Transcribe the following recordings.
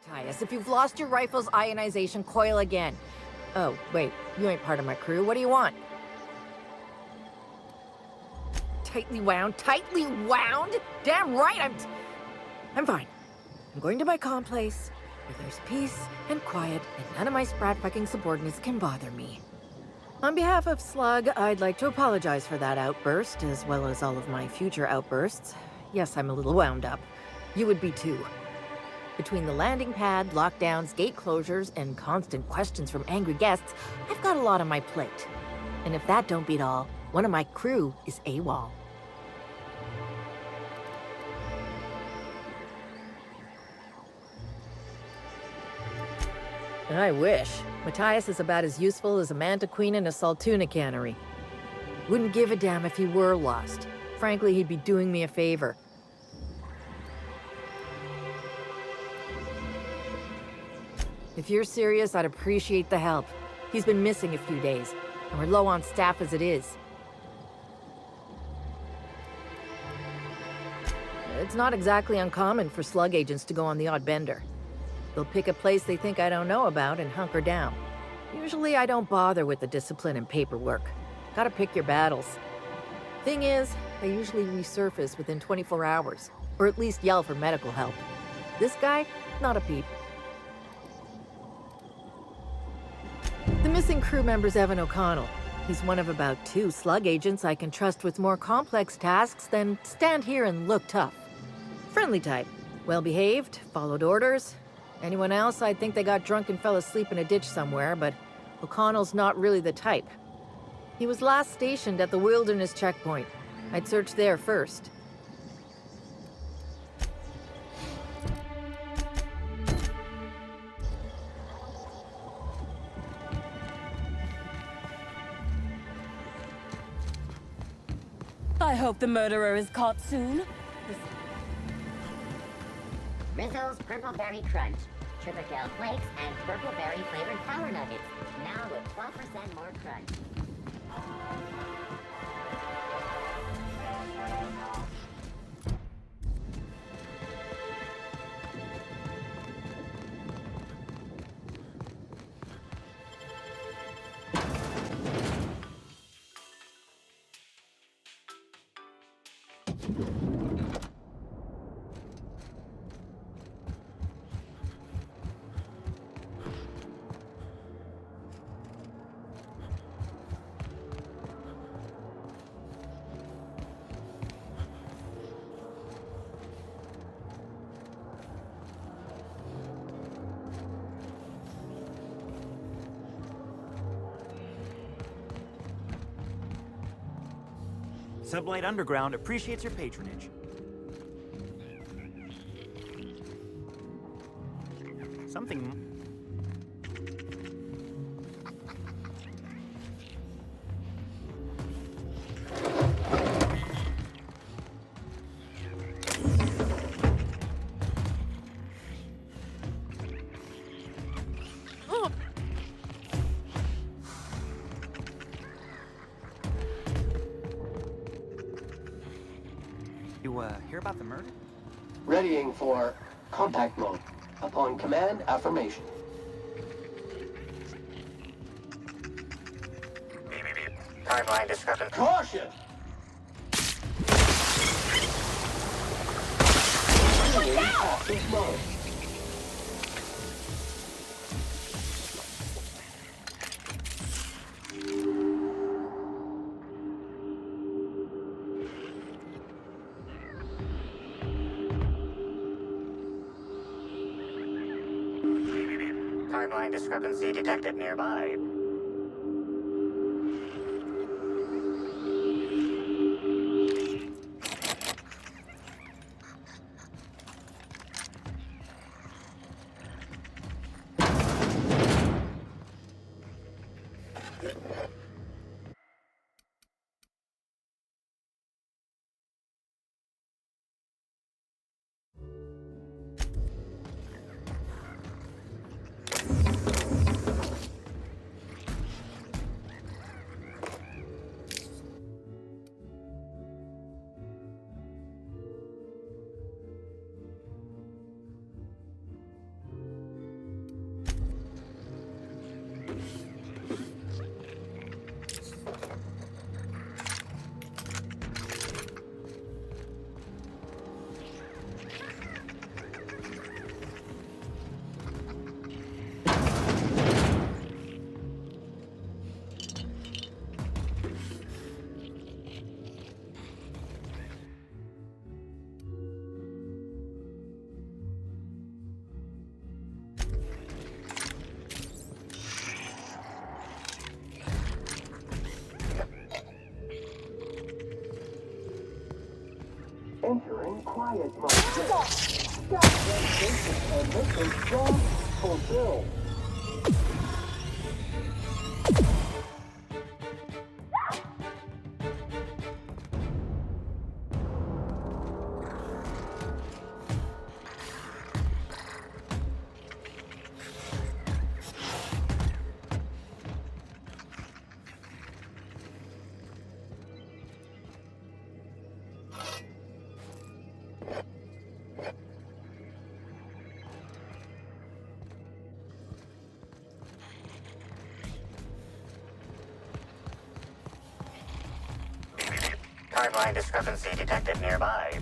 Matthias, if you've lost your rifle's ionization, coil again. Oh, wait, you ain't part of my crew. What do you want? Tightly wound? Tightly wound? Damn right, I'm fine. I'm going to my calm place, where there's peace and quiet, and none of my sprat-fucking subordinates can bother me. On behalf of Slug, I'd like to apologize for that outburst, as well as all of my future outbursts. Yes, I'm a little wound up. You would be too. Between the landing pad, lockdowns, gate closures, and constant questions from angry guests, I've got a lot on my plate. And if that don't beat all, one of my crew is AWOL. I wish. Matthias is about as useful as a manta queen in a saltuna cannery. Wouldn't give a damn if he were lost. Frankly, he'd be doing me a favor. If you're serious, I'd appreciate the help. He's been missing a few days, and we're low on staff as it is. It's not exactly uncommon for slug agents to go on the odd bender. They'll pick a place they think I don't know about and hunker down. Usually I don't bother with the discipline and paperwork. Gotta pick your battles. Thing is, they usually resurface within 24 hours, or at least yell for medical help. This guy, not a peep. The missing crew member's Evan O'Connell. He's one of about 2 slug agents I can trust with more complex tasks than stand here and look tough. Friendly type. Well-behaved, followed orders. Anyone else, I'd think they got drunk and fell asleep in a ditch somewhere, but O'Connell's not really the type. He was last stationed at the Wilderness checkpoint. I'd search there first. I hope the murderer is caught soon. Rizzo's Purple Berry Crunch, Triple Gel Flakes, and Purple Berry flavored Power Nuggets. Now with 12% more crunch. Sublight Underground appreciates your patronage. Something... You, hear about the murder? Readying for contact mode. Upon command, affirmation. Timeline discrepancy. Caution! Readying active mode. Timeline discrepancy detected nearby. quiet mode. Basic and mission just fulfilled. Timeline discrepancy detected nearby.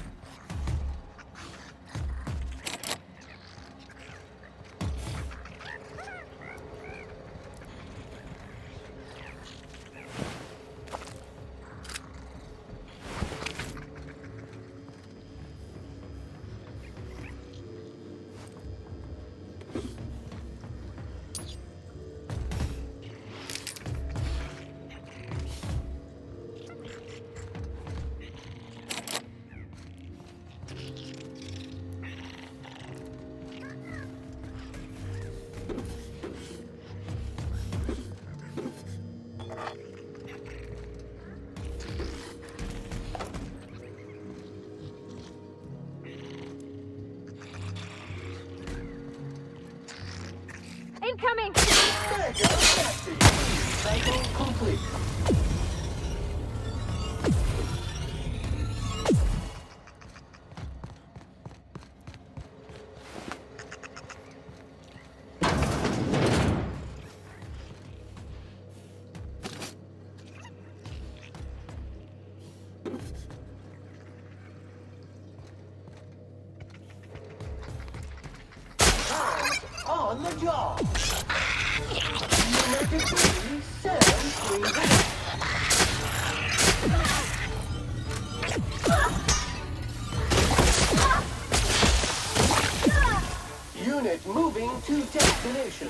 Incoming! Cycle complete. On the job. Emergency 730. Unit moving to destination.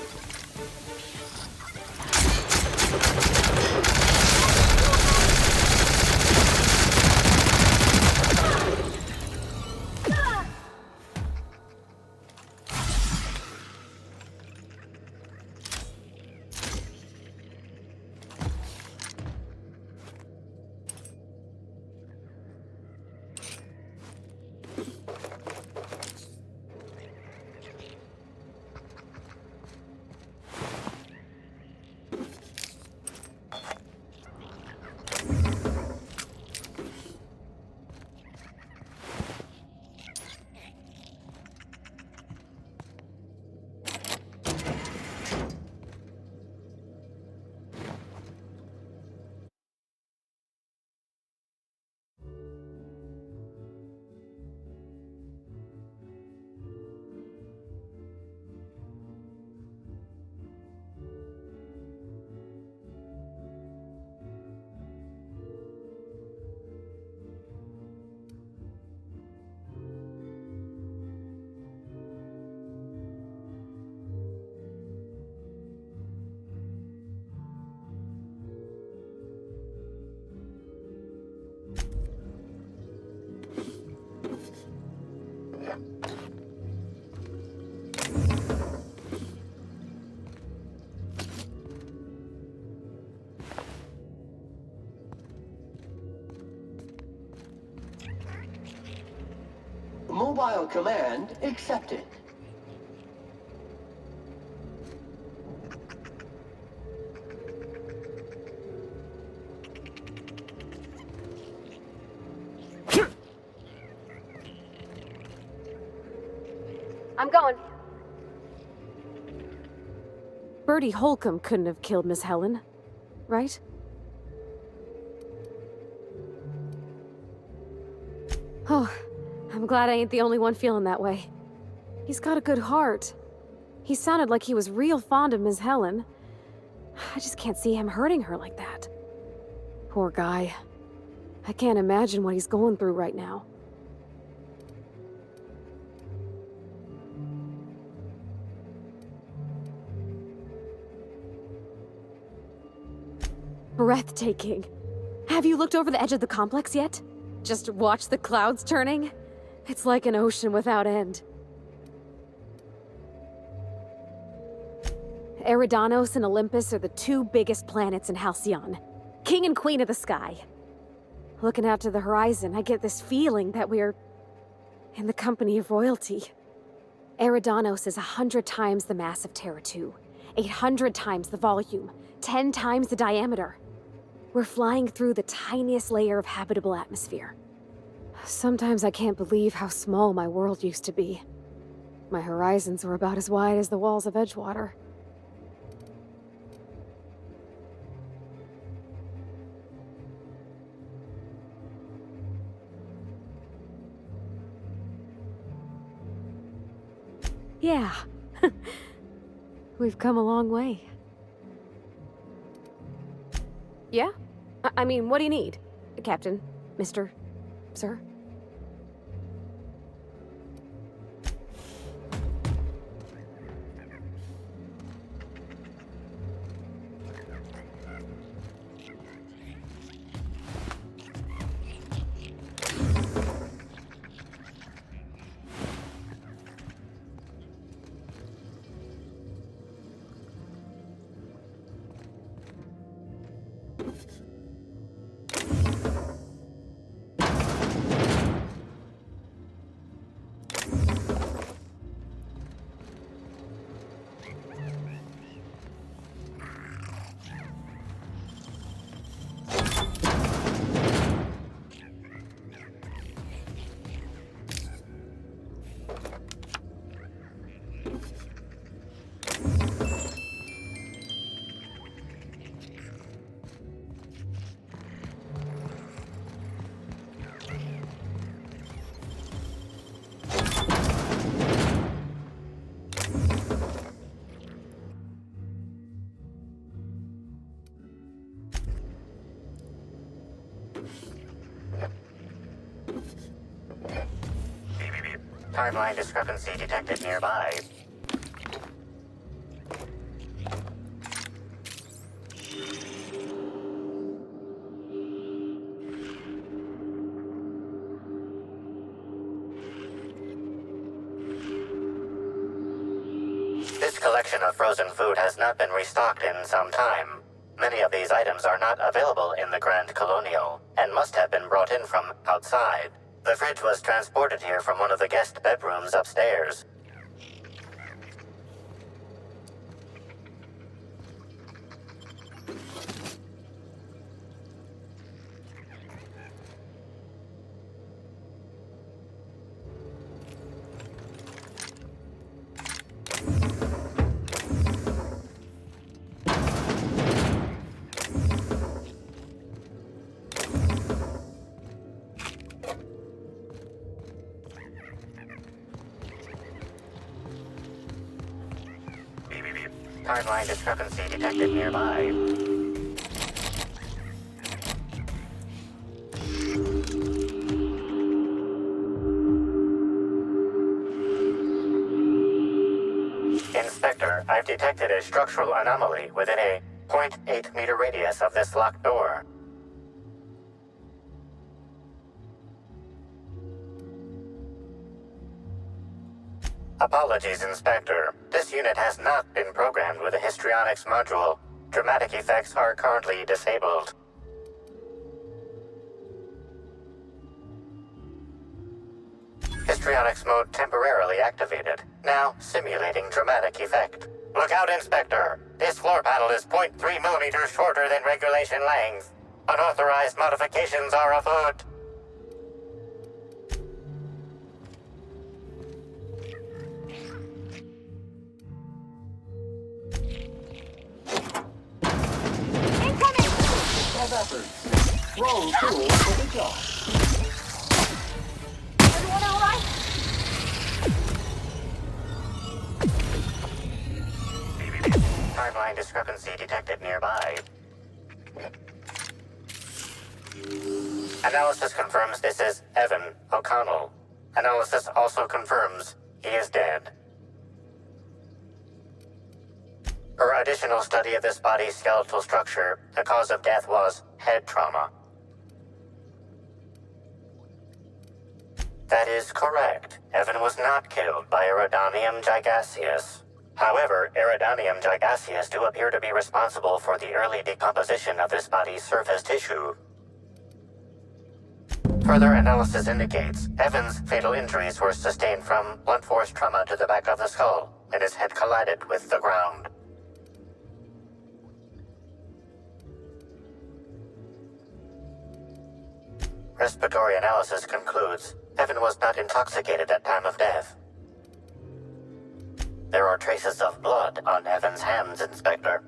Mobile command accepted. I'm going. Bertie Holcomb couldn't have killed Miss Helen, right? Oh, I'm glad I ain't the only one feeling that way. He's got a good heart. He sounded like he was real fond of Miss Helen. I just can't see him hurting her like that. Poor guy. I can't imagine what he's going through right now. Breathtaking. Have you looked over the edge of the complex yet? Just watch the clouds turning? It's like an ocean without end. Eridanos and Olympus are the two biggest planets in Halcyon. King and Queen of the Sky. Looking out to the horizon, I get this feeling that we're in the company of royalty. Eridanos is 100 times the mass of Terra 2, 800 times the volume, 10 times the diameter. We're flying through the tiniest layer of habitable atmosphere. Sometimes I can't believe how small my world used to be. My horizons were about as wide as the walls of Edgewater. Yeah. We've come a long way. Yeah? I mean, what do you need? Captain? Mr. Sir? Timeline discrepancy detected nearby. This collection of frozen food has not been restocked in some time. Many of these items are not available in the Grand Colonial, and must have been brought in from outside. The fridge was transported here from one of the guest bedrooms upstairs. Timeline discrepancy detected nearby. Inspector, I've detected a structural anomaly within a 0.8 meter radius of this locked door. Apologies, Inspector. This unit has not been programmed with a histrionics module. Dramatic effects are currently disabled. Histrionics mode temporarily activated. Now simulating dramatic effect. Look out, Inspector. This floor panel is 0.3 millimeters shorter than regulation length. Unauthorized modifications are afoot. Efforts. Wrong tool for the job. Everyone all right? Timeline discrepancy detected nearby. Analysis confirms this is Evan O'Connell. Analysis also confirms he is dead. Per additional study of this body's skeletal structure, the cause of death was head trauma. That is correct. Evan was not killed by Eridanium gigaseus. However, Eridanium gigaseus do appear to be responsible for the early decomposition of this body's surface tissue. Further analysis indicates Evan's fatal injuries were sustained from blunt force trauma to the back of the skull, and his head collided with the ground. Respiratory analysis concludes Evan was not intoxicated at time of death. There are traces of blood on Evan's hands, Inspector.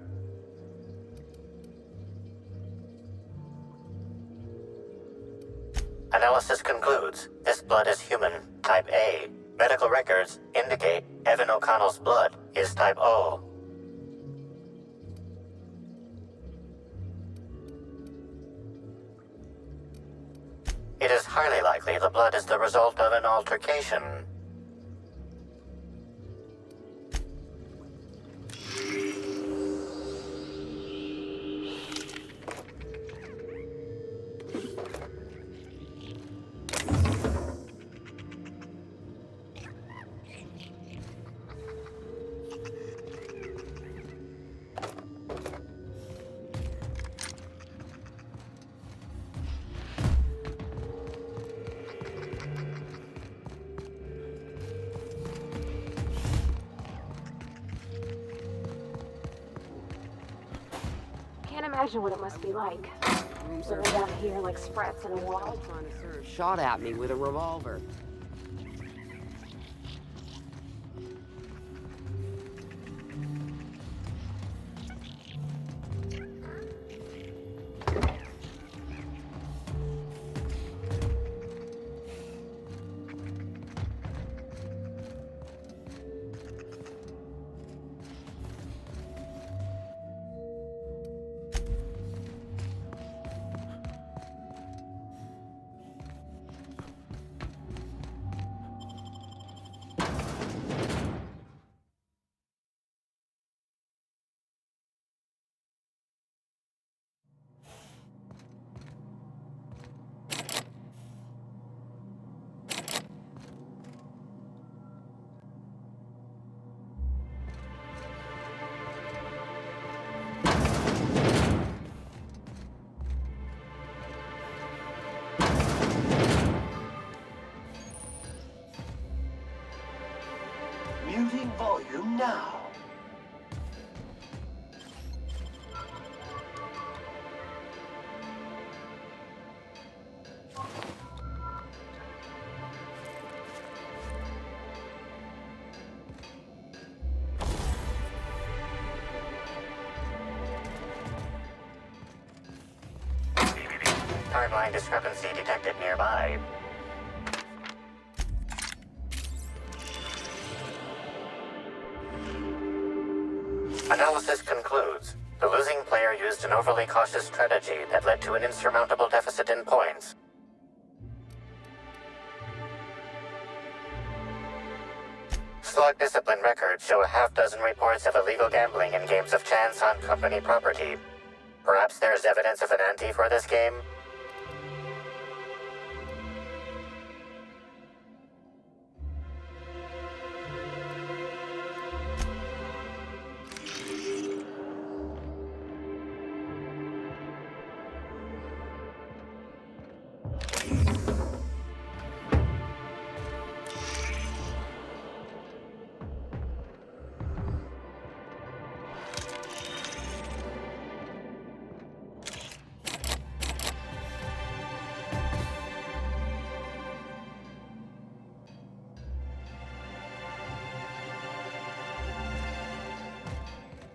Analysis concludes this blood is human, type A. Medical records indicate Evan O'Connell's blood is type O. It is highly likely the blood is the result of an altercation. Can't imagine what it must be like. Living down here like sprats in a wall. Shot at me with a revolver. Muting volume now. Timeline discrepancy detected nearby. Analysis concludes the losing player used an overly cautious strategy that led to an insurmountable deficit in points. Slug discipline records show a half-dozen reports of illegal gambling in games of chance on company property. Perhaps there's evidence of an ante for this game?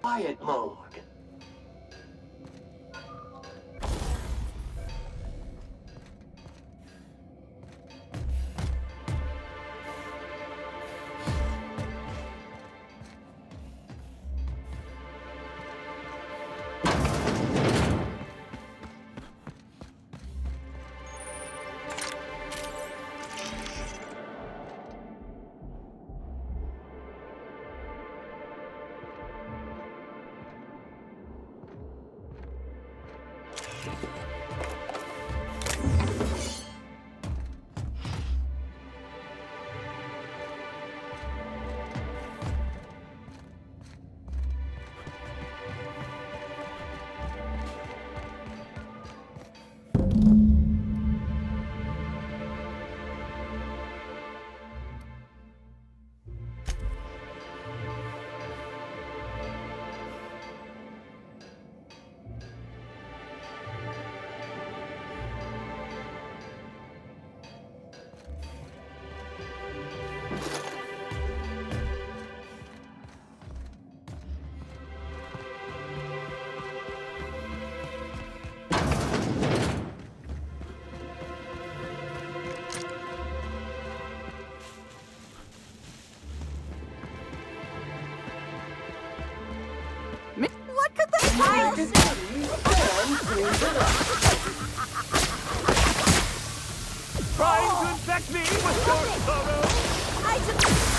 Quiet mode.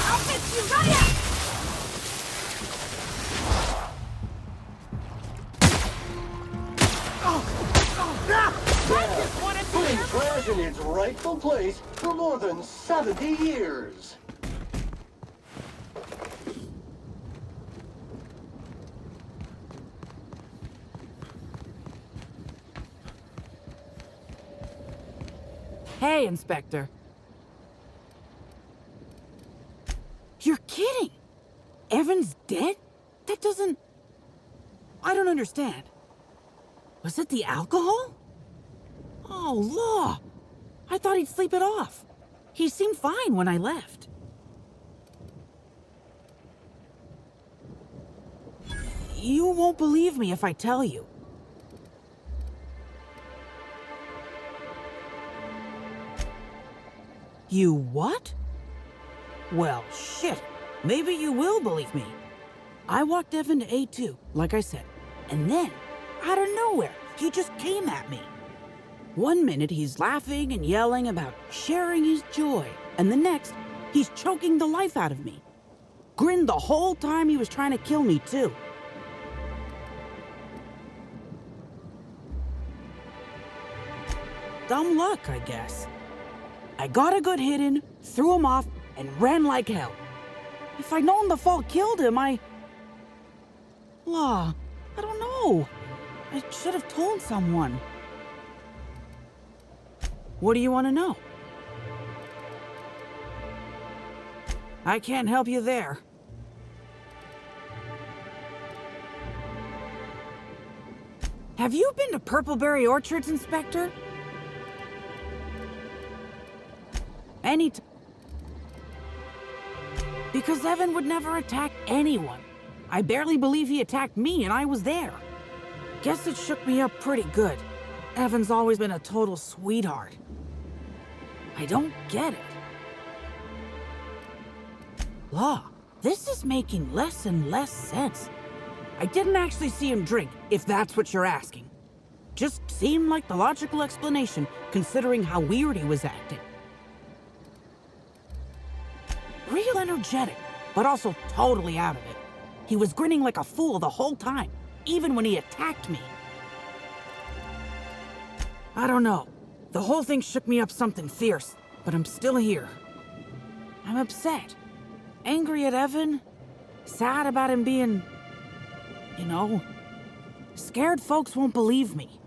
I'll fix you right up! Putting trash in its rightful place for more than 70 years. Hey, Inspector. You're kidding! Evan's dead? That doesn't... I don't understand. Was it the alcohol? Oh, law! I thought he'd sleep it off. He seemed fine when I left. You won't believe me if I tell you. You what? Well, shit. Maybe you will believe me. I walked Evan to A2, like I said, and then, out of nowhere, he just came at me. One minute he's laughing and yelling about sharing his joy, and the next, he's choking the life out of me. Grinned the whole time he was trying to kill me, too. Dumb luck, I guess. I got a good hit in, threw him off, and ran like hell. If I'd known the fall killed him, I don't know. I should have told someone. What do you want to know? I can't help you there. Have you been to Purpleberry Orchards, Inspector? Because Evan would never attack anyone. I barely believe he attacked me, and I was there. Guess it shook me up pretty good. Evan's always been a total sweetheart. I don't get it. Law, this is making less and less sense. I didn't actually see him drink, if that's what you're asking. Just seemed like the logical explanation, considering how weird he was acting. Real energetic, but also totally out of it. He was grinning like a fool the whole time, even when he attacked me. I don't know. The whole thing shook me up something fierce, but I'm still here. I'm upset. Angry at Evan. Sad about him being... Scared folks won't believe me.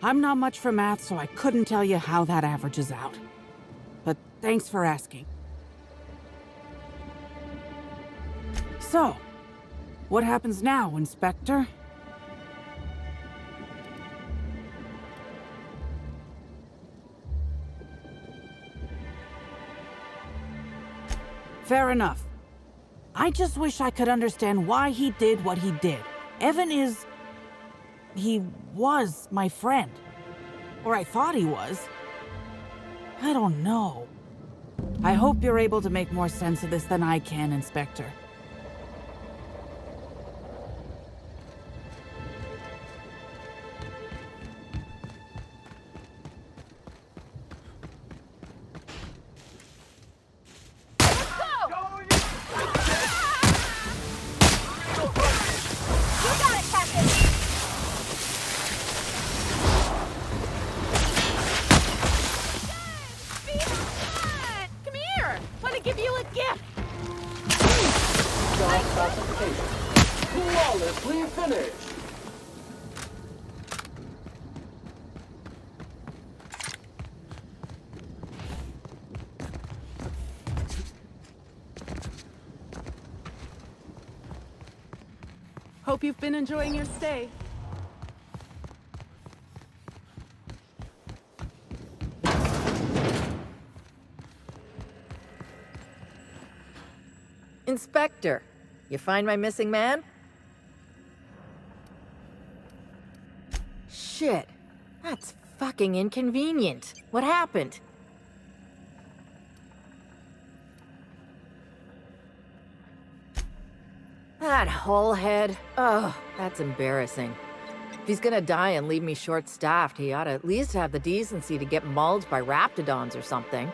I'm not much for math, so I couldn't tell you how that averages out. But thanks for asking. So, what happens now, Inspector? Fair enough. I just wish I could understand why he did what he did. Evan he was my friend. Or I thought he was. I don't know. I hope you're able to make more sense of this than I can, Inspector. Flawlessly finished. Hope you've been enjoying your stay. Inspector, you find my missing man? Shit, that's fucking inconvenient. What happened? That hullhead. Oh, that's embarrassing. If he's gonna die and leave me short-staffed, he ought to at least have the decency to get mauled by raptidons or something.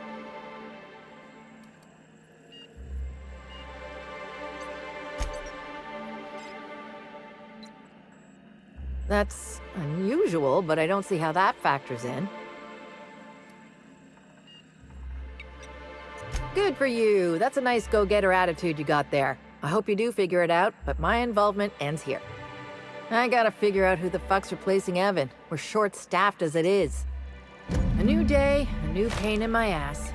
That's unusual, but I don't see how that factors in. Good for you. That's a nice go-getter attitude you got there. I hope you do figure it out, but my involvement ends here. I gotta figure out who the fuck's replacing Evan. We're short-staffed as it is. A new day, a new pain in my ass.